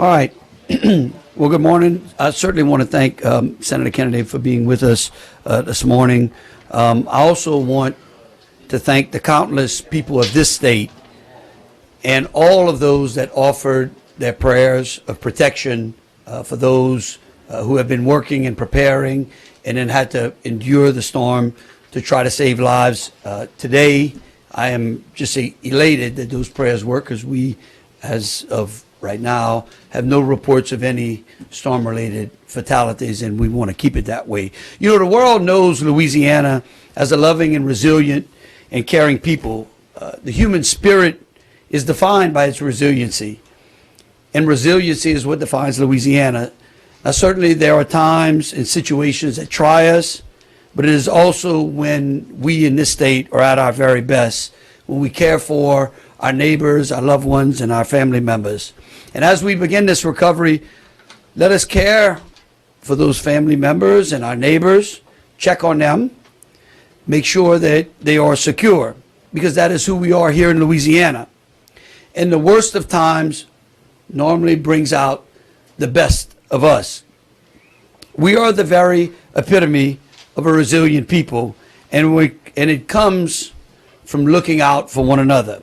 All right. Well, good morning. I certainly want to thank Senator Kennedy for being with us this morning. I also want to thank the countless people of this state and all of those that offered their prayers of protection for those who have been working and preparing and then had to endure the storm to try to save lives. Today, I am just elated that those prayers work, because we, as of right now, have no reports of any storm-related fatalities, and we want to keep it that way. You know, the world knows Louisiana as a loving and resilient and caring people. The human spirit is defined by its resiliency, and resiliency is what defines Louisiana. Now, certainly there are times and situations that try us, but it is also when we in this state are at our very best, when we care for our neighbors, our loved ones, and our family members. And as we begin this recovery, let us care for those family members and our neighbors, check on them, make sure that they are secure, because that is who we are here in Louisiana. And the worst of times normally brings out the best of us. We are the very epitome of a resilient people, and it comes from looking out for one another.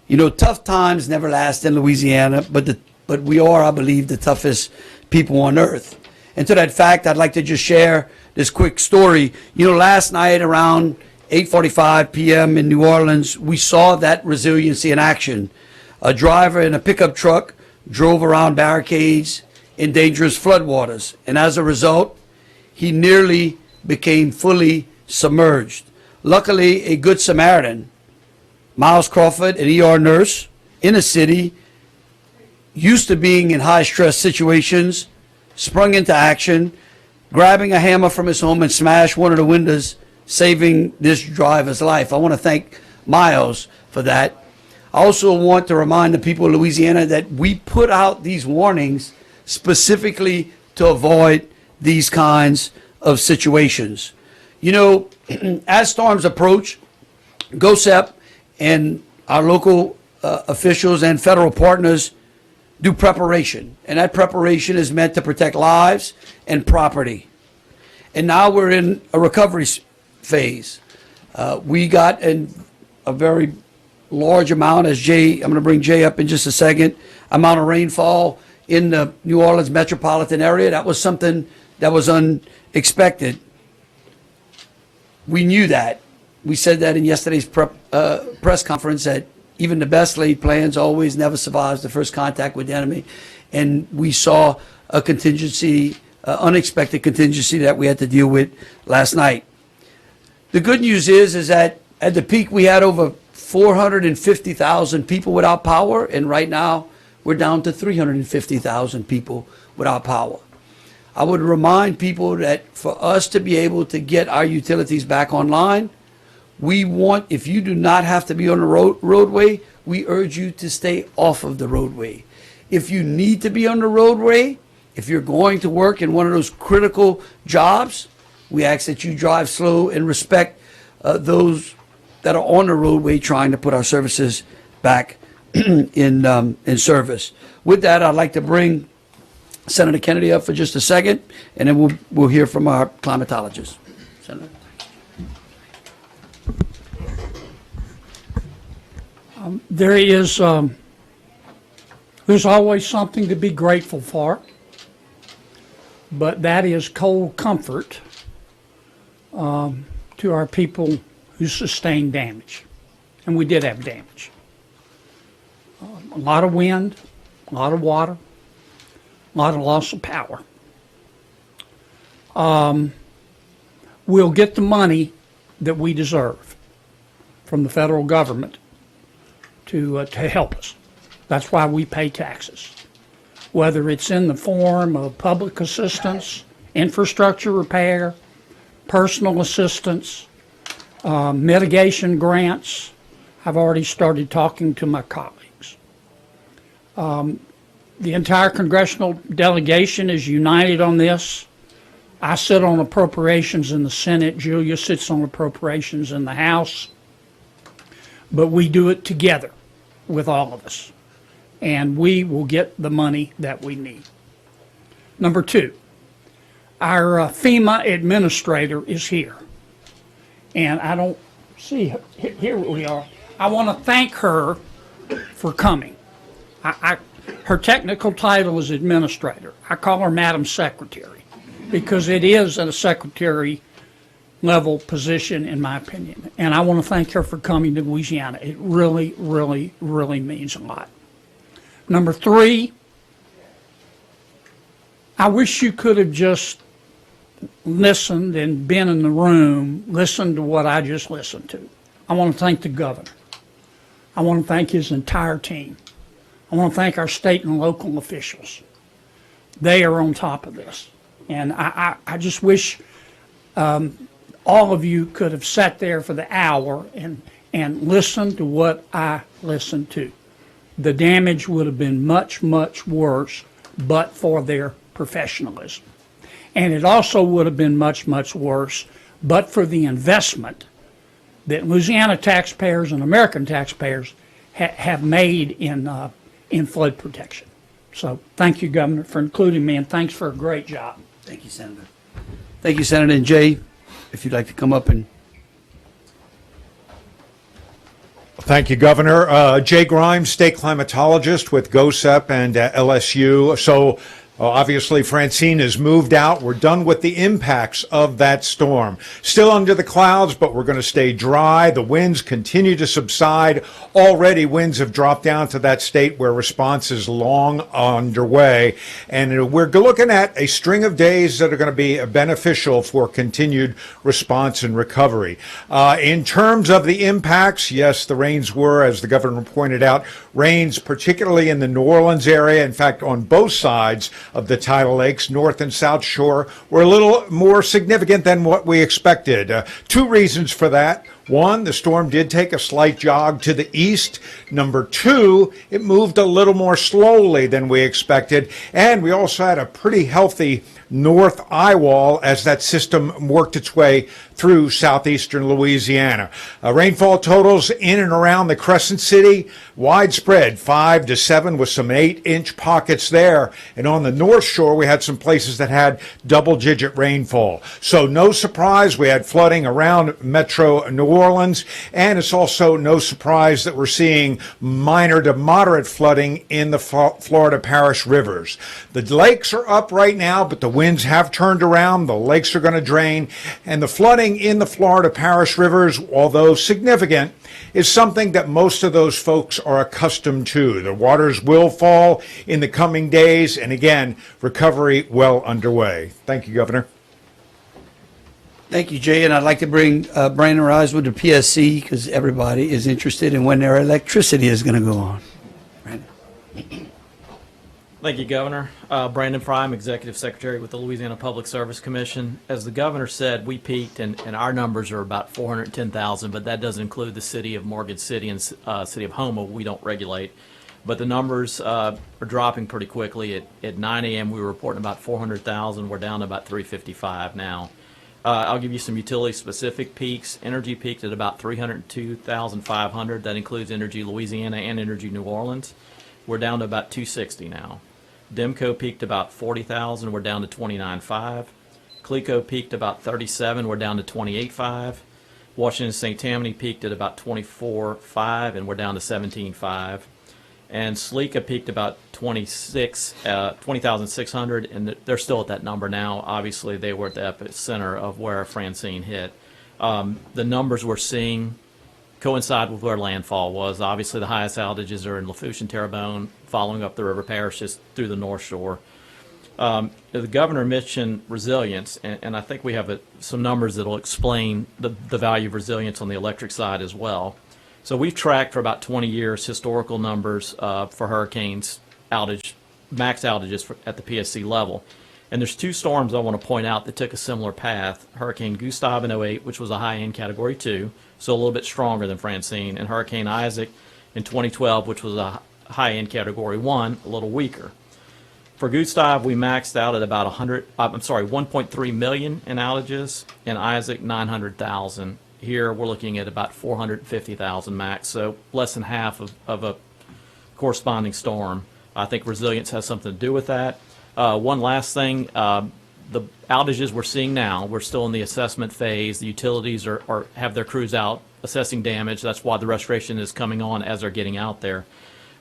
You know, tough times never last in Louisiana, but we are, I believe, the toughest people on earth. And to that fact, I'd like to just share this quick story. You know, last night around 8:45 p.m. in New Orleans, we saw that resiliency in action. A driver in a pickup truck drove around barricades in dangerous floodwaters, and as a result, he nearly became fully submerged. Luckily, a good Samaritan, Miles Crawford, an ER nurse in a city used to being in high-stress situations, sprung into action, grabbing a hammer from his home and smashed one of the windows, saving this driver's life. I want to thank Miles for that. I also want to remind the people of Louisiana that we put out these warnings specifically to avoid these kinds of situations. You know, as storms approach, GOHSEP and our local officials and federal partners do preparation, and that preparation is meant to protect lives and property. And now we're in a recovery phase. We got a very large amount, as Jay, I'm going to bring Jay up in just a second, amount of rainfall in the New Orleans metropolitan area. That was something that was unexpected. We knew that. We said that in yesterday's press conference, that even the best laid plans always never survives the first contact with the enemy. And we saw a contingency, unexpected contingency that we had to deal with last night. The good news is that at the peak we had over 450,000 people without power, and right now we're down to 350,000 people without power. I would remind people that for us to be able to get our utilities back online, we want, if you do not have to be on the roadway, we urge you to stay off of the roadway. If you need to be on the roadway, if you're going to work in one of those critical jobs, we ask that you drive slow and respect those that are on the roadway trying to put our services back in service. With that, I'd like to bring Senator Kennedy up for just a second, and then we'll hear from our climatologist. Senator. There's always something to be grateful for, but that is cold comfort to our people who sustained damage, and we did have damage. A lot of wind, a lot of water, a lot of loss of power. We'll get the money that we deserve from the federal government to help us. That's why we pay taxes, whether it's in the form of public assistance, infrastructure repair, personal assistance, mitigation grants. I've already started talking to my colleagues. The entire congressional delegation is united on this. I sit on appropriations in the Senate. Julia sits on appropriations in the House. But we do it together with all of us. and we will get the money that we need. Number two, our FEMA Administrator is here. And I don't see her. Here we are. I want to thank her for coming. Her technical title is Administrator. I call her Madam Secretary because it is at a secretary level position in my opinion. And I want to thank her for coming to Louisiana. It really, really, really means a lot. Number three, I wish you could have just listened and been in the room, listened to what I just listened to. I want to thank the governor. I want to thank his entire team. I want to thank our state and local officials. They are on top of this. And I just wish all of you could have sat there for the hour and listened to what I listened to. The damage would have been much, much worse but for their professionalism. And it also would have been much, much worse but for the investment that Louisiana taxpayers and American taxpayers have made in flood protection. So thank you, Governor, for including me, and thanks for a great job. Thank you, Senator. Thank you, Senator. And Jay, if you'd like to come up and... Thank you, Governor. Jay Grimes, state climatologist with GOHSEP and LSU. So obviously, Francine has moved out. We're done with the impacts of that storm. Still under the clouds, but we're going to stay dry. The winds continue to subside. Already, winds have dropped down to that state where response is long underway. And we're looking at a string of days that are going to be beneficial for continued response and recovery. In terms of the impacts, yes, the rains were, as the governor pointed out, rains particularly in the New Orleans area. In fact, on both sides of the tidal lakes, North and South Shore, were a little more significant than what we expected. Two reasons for that. One, the storm did take a slight jog to the east. Number two, it moved a little more slowly than we expected. And we also had a pretty healthy north eye wall as that system worked its way through southeastern Louisiana. Rainfall totals in and around the Crescent City, widespread, 5 to 7 with some 8-inch pockets there. And on the North Shore, we had some places that had double-digit rainfall. So no surprise, we had flooding around Metro New Orleans, and it's also no surprise that we're seeing minor to moderate flooding in the Florida parish rivers. The lakes are up right now, but the winds have turned around. The lakes are going to drain, and the flooding in the Florida parish rivers, although significant, is something that most of those folks are accustomed to. The waters will fall in the coming days, and again, recovery well underway. Thank you, Governor. Thank you, Jay. And I'd like to bring Brandon Riswood to PSC because everybody is interested in when their electricity is going to go on. Brandon. Thank you, Governor. Brandon Fry, I'm Executive Secretary with the Louisiana Public Service Commission. As the Governor said, we peaked, and our numbers are about 410,000, but that does include the city of Morgan City and city of Houma we don't regulate. But the numbers are dropping pretty quickly. At 9 a.m. we were reporting about 400,000. We're down to about 355 now. I'll give you some utility-specific peaks. Energy peaked at about 302,500. That includes Energy Louisiana and Energy New Orleans. We're down to about 260 now. Demco peaked about 40,000. We're down to 29.5. Clico peaked about 37. We're down to 28.5. Washington St. Tammany peaked at about 24.5, and we're down to 17.5. And Sleeka peaked about 20,600, and they're still at that number now. Obviously, they were at the epicenter of where Francine hit. The numbers we're seeing coincide with where landfall was. Obviously, the highest outages are in Lafourche and Terrebonne, following up the river parishes through the North Shore. The governor mentioned resilience, and I think we have some numbers that will explain the value of resilience on the electric side as well. So we've tracked for about 20 years historical numbers for hurricanes max outages at the PSC level. And there's two storms I want to point out that took a similar path. Hurricane Gustav in 08, which was a high-end Category 2, so a little bit stronger than Francine, and Hurricane Isaac in 2012, which was a high-end Category 1, a little weaker. For Gustav, we maxed out at about 1.3 million in outages, and Isaac 900,000. Here we're looking at about 450,000 max, so less than half of a corresponding storm. I think resilience has something to do with that. One last thing, the outages we're seeing now, we're still in the assessment phase. The utilities have their crews out assessing damage. That's why the restoration is coming on as they're getting out there.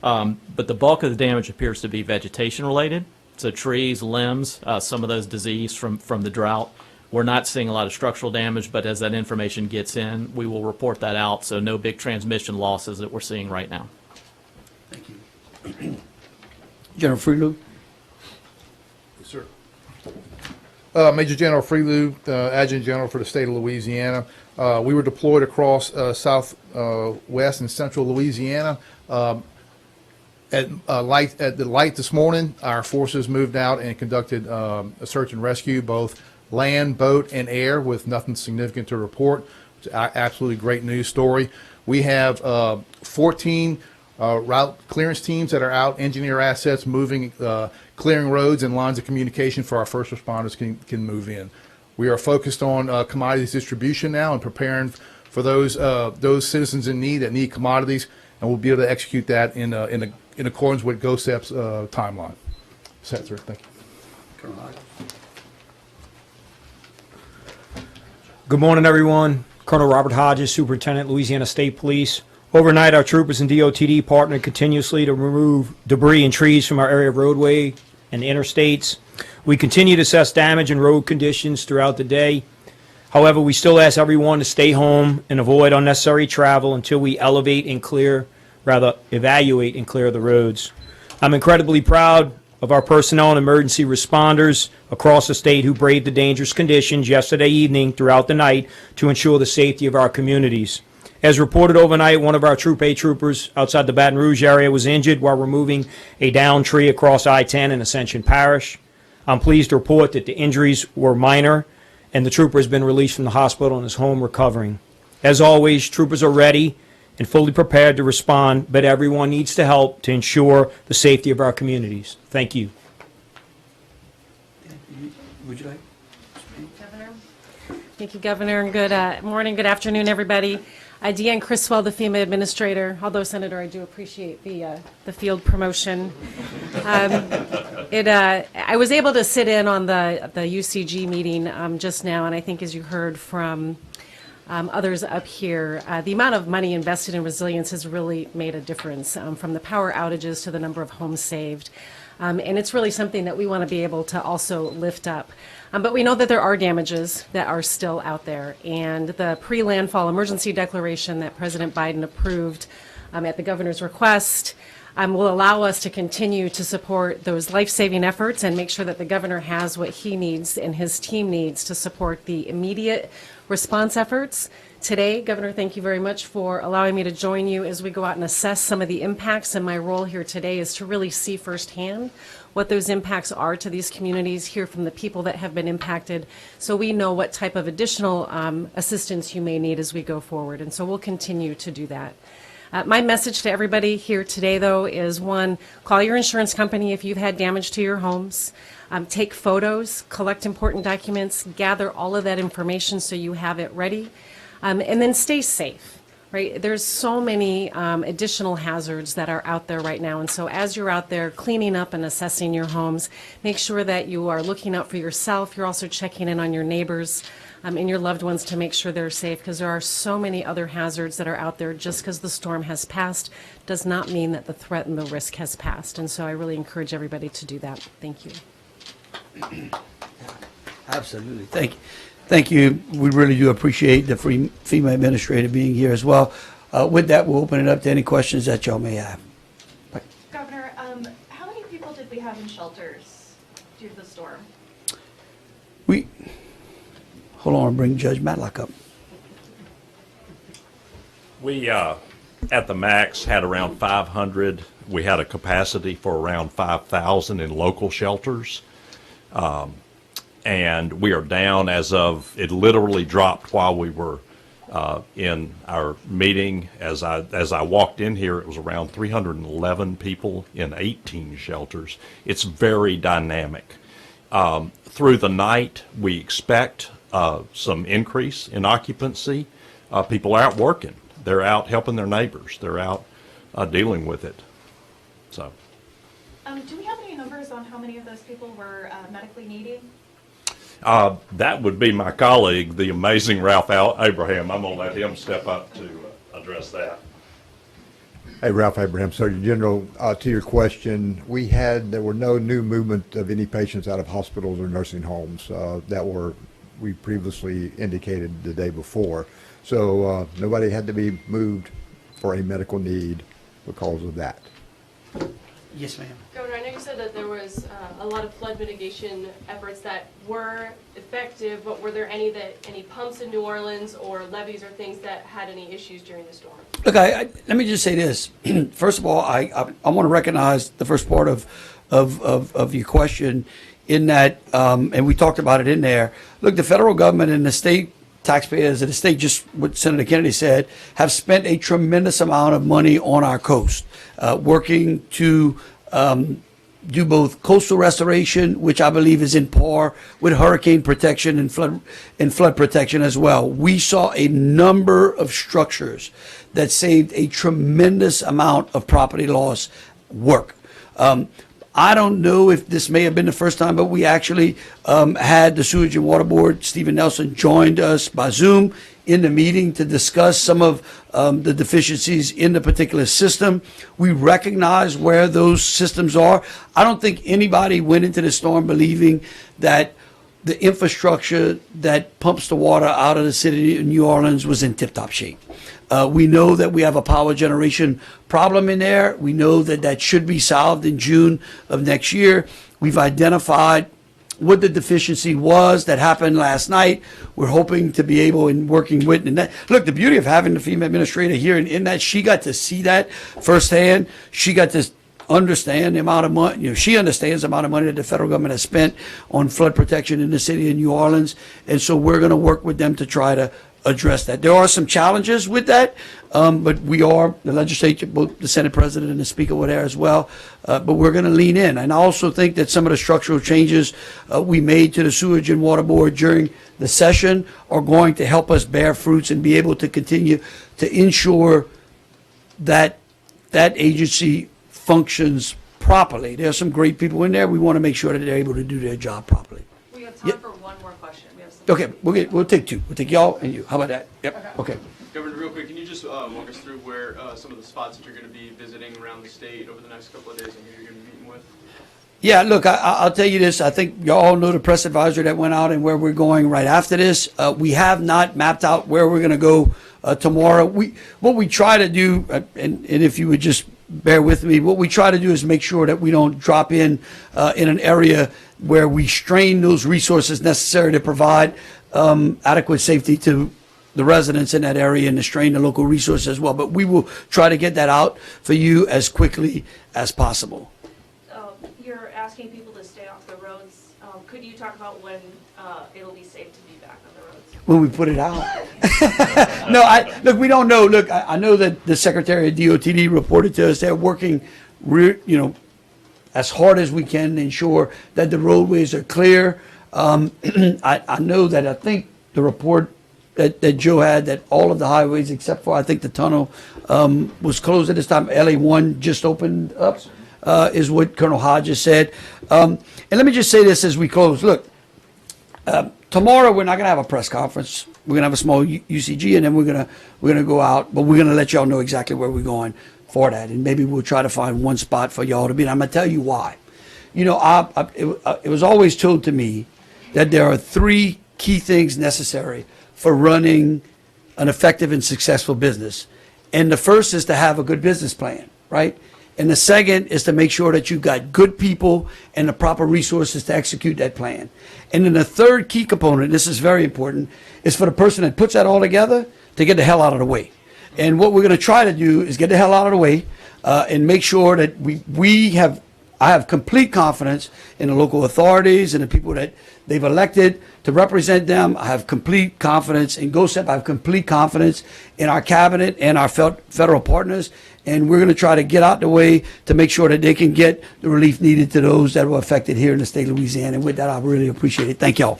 But the bulk of the damage appears to be vegetation related. So trees, limbs, some of those diseased from the drought. We're not seeing a lot of structural damage, but as that information gets in, we will report that out. So no big transmission losses that we're seeing right now. Thank you. General Freelou? Yes, sir. Major General Freelou, Adjutant General for the state of Louisiana. We were deployed across southwest and central Louisiana. At the light this morning, our forces moved out and conducted a search and rescue, both land, boat, and air, with nothing significant to report. It's an absolutely great news story. We have 14 route clearance teams that are out, engineer assets moving, clearing roads and lines of communication for our first responders can move in. We are focused on commodities distribution now and preparing for those citizens in need that need commodities, and we'll be able to execute that in accordance with GOHSEP's timeline. That's it, sir. Thank you. Good morning, everyone. Colonel Robert Hodges, Superintendent, Louisiana State Police. Overnight, our troopers and DOTD partnered continuously to remove debris and trees from our area of roadway and interstates. We continue to assess damage and road conditions throughout the day. However, we still ask everyone to stay home and avoid unnecessary travel until we evaluate and clear the roads. I'm incredibly proud of our personnel and emergency responders across the state who braved the dangerous conditions yesterday evening throughout the night to ensure the safety of our communities. As reported overnight, one of our Troop A troopers outside the Baton Rouge area was injured while removing a downed tree across I-10 in Ascension Parish. I'm pleased to report that the injuries were minor and the trooper has been released from the hospital and is home recovering. As always, troopers are ready and fully prepared to respond, but everyone needs to help to ensure the safety of our communities. Thank you. Would you like? Governor. Thank you, Governor, and good morning, good afternoon, everybody. Deanne Criswell, the FEMA Administrator. Although, Senator, I do appreciate the field promotion. I was able to sit in on the UCG meeting just now, and I think as you heard from others up here, the amount of money invested in resilience has really made a difference, from the power outages to the number of homes saved. And it's really something that we want to be able to also lift up. But we know that there are damages that are still out there. And the pre-landfall emergency declaration that President Biden approved at the governor's request will allow us to continue to support those life-saving efforts and make sure that the governor has what he needs and his team needs to support the immediate response efforts. Today, Governor, thank you very much for allowing me to join you as we go out and assess some of the impacts. And my role here today is to really see firsthand what those impacts are to these communities, hear from the people that have been impacted, so we know what type of additional assistance you may need as we go forward. And so we'll continue to do that. My message to everybody here today, though, is one, call your insurance company if you've had damage to your homes. Take photos, collect important documents, gather all of that information so you have it ready, and then stay safe. Right? There's so many additional hazards that are out there right now. And so as you're out there cleaning up and assessing your homes, make sure that you are looking out for yourself. You're also checking in on your neighbors and your loved ones to make sure they're safe, because there are so many other hazards that are out there. Just because the storm has passed does not mean that the threat and the risk has passed. And so I really encourage everybody to do that. Thank you. Absolutely. Thank you. Thank you. We really do appreciate the FEMA Administrator being here as well. With that, we'll open it up to any questions that y'all may have. Governor, how many people did we have in shelters due to the storm? Hold on, I'll bring Judge Matlock up. We, at the max, had around 500. We had a capacity for around 5,000 in local shelters. And we are down as of, it literally dropped while we were in our meeting. As I walked in here, it was around 311 people in 18 shelters. It's very dynamic. Through the night, we expect some increase in occupancy. People are out working. They're out helping their neighbors. They're out dealing with it. So. Do we have any numbers on how many of those people were medically needy? That would be my colleague, the amazing Ralph Abraham. I'm going to let him step up to address that. Hey, Ralph Abraham, Surgeon General. To your question, there were no new movement of any patients out of hospitals or nursing homes we previously indicated the day before. So nobody had to be moved for a medical need because of that. Yes, ma'am. Governor, I know you said that there was a lot of flood mitigation efforts that were effective, but were there any pumps in New Orleans or levees or things that had any issues during the storm? Look, let me just say this. First of all, I want to recognize the first part of your question in that, and we talked about it in there. Look, the federal government and the state taxpayers of the state, just what Senator Kennedy said, have spent a tremendous amount of money on our coast, working to do both coastal restoration, which I believe is in par with hurricane protection and flood protection as well. We saw a number of structures that saved a tremendous amount of property loss work. I don't know if this may have been the first time, but we actually had the Sewage and Water Board, Stephen Nelson, joined us by Zoom in the meeting to discuss some of the deficiencies in the particular system. We recognize where those systems are. I don't think anybody went into the storm believing that the infrastructure that pumps the water out of the city of New Orleans was in tip-top shape. We know that we have a power generation problem in there. We know that that should be solved in June of next year. We've identified what the deficiency was that happened last night. We're hoping to be able, in working with, and that, look, the beauty of having the FEMA administrator here in that she got to see that firsthand. She got to understand the amount of money, she understands the amount of money that the federal government has spent on flood protection in the city of New Orleans. And so we're going to work with them to try to address that. There are some challenges with that, but we are, the legislature, both the Senate President and the Speaker were there as well, but we're going to lean in. And I also think that some of the structural changes we made to the Sewage and Water Board during the session are going to help us bear fruits and be able to continue to ensure that that agency functions properly. There are some great people in there. We want to make sure that they're able to do their job properly. We have time Yeah. for one more question. We have some Okay, we'll take two. We'll take y'all and you. How about that? Yep. Okay. Governor, real quick, can you just walk us through where some of the spots that you're going to be visiting around the state over the next couple of days and who you're going to be meeting with? Yeah, look, I'll tell you this. I think you all know the press advisory that went out and where we're going right after this. We have not mapped out where we're going to go tomorrow. What we try to do, and if you would just bear with me, what we try to do is make sure that we don't drop in an area where we strain those resources necessary to provide adequate safety to the residents in that area and to strain the local resources as well. But we will try to get that out for you as quickly as possible. You're asking people to stay off the roads. Could you talk about when it'll be safe to be back on the roads? When we put it out. No, look, we don't know. Look, I know that the Secretary of DOTD reported to us they're working, as hard as we can to ensure that the roadways are clear. I know that I think the report that Joe had that all of the highways except for I think the tunnel was closed at this time. LA1 just opened up, is what Colonel Hodges said. And let me just say this as we close. Look, tomorrow we're not going to have a press conference. We're going to have a small UCG, and then we're going to go out. But we're going to let y'all know exactly where we're going for that, and maybe we'll try to find one spot for y'all to be. And I'm going to tell you why. It was always told to me that there are three key things necessary for running an effective and successful business, and the first is to have a good business plan, right? And the second is to make sure that you've got good people and the proper resources to execute that plan. And then the third key component, this is very important, is for the person that puts that all together to get the hell out of the way. And what we're going to try to do is get the hell out of the way and make sure that I have complete confidence in the local authorities and the people that they've elected to represent them. I have complete confidence in GOHSEP. I have complete confidence in our cabinet and our federal partners. And we're going to try to get out the way to make sure that they can get the relief needed to those that were affected here in the state of Louisiana. And with that, I really appreciate it. Thank y'all.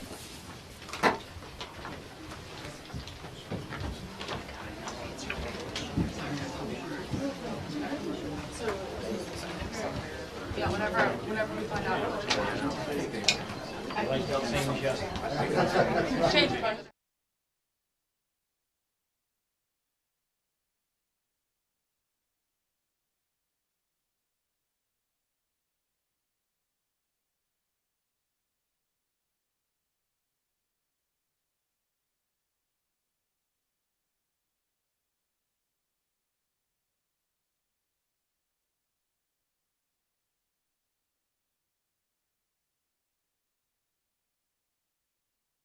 Change the question.